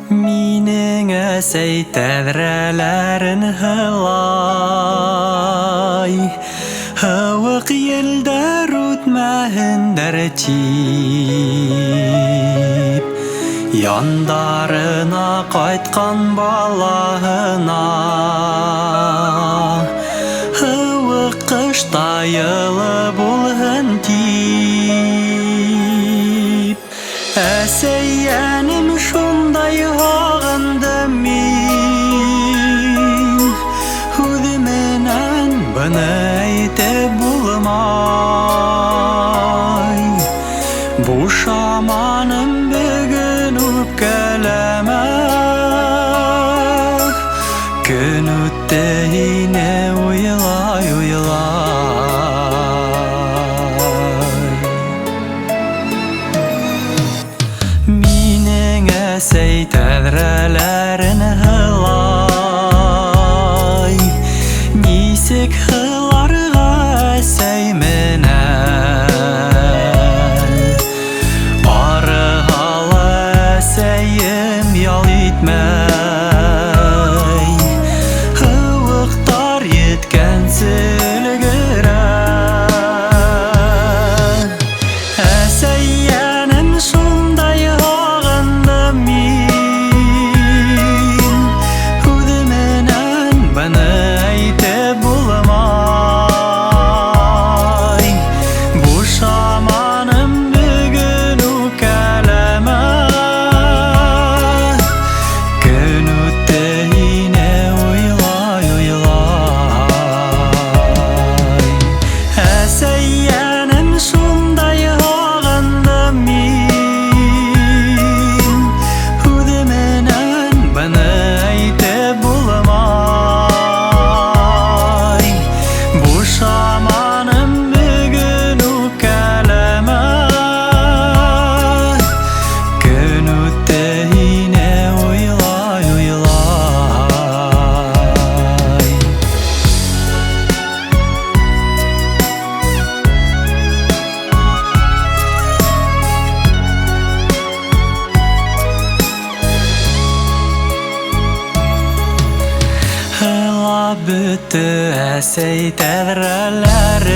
Минең әсәй тәҙрәләрен һылай, һыуыҡ елдәр үтмәһендәр тип. Яндарына ҡайтҡан балаһына һыуыҡ ҡышта йылы булһын тип. Әсәйәнем шундай һағындым мин, һүҙ менән быны әйтеп булмай. Бушаманым бөгөн үпкәләмә, көн үтте һине уйлай уйлай. Минең әсәй тәҙрәләрен һылай, нисек һыларға әсәй менән. Арыһа ла әсәйем ял итмәй, һыуыҡтар еткәнсе өлгөрә. Әсәйәнем шундай һағындым мин, һүҙ менән быны әйтеп булмай. Бушаманым бөгөн үпкәләмә, көн үтте һине уйлай уйлай. Әсәйәнем шундай һағындым мин, һүҙ менән быны әйтеп булмай. Бушаманым бөгөн үпкәләмә, көн үтте һине уйлай уйлай. Һылап бөттө әсәй тәҙрәләрен,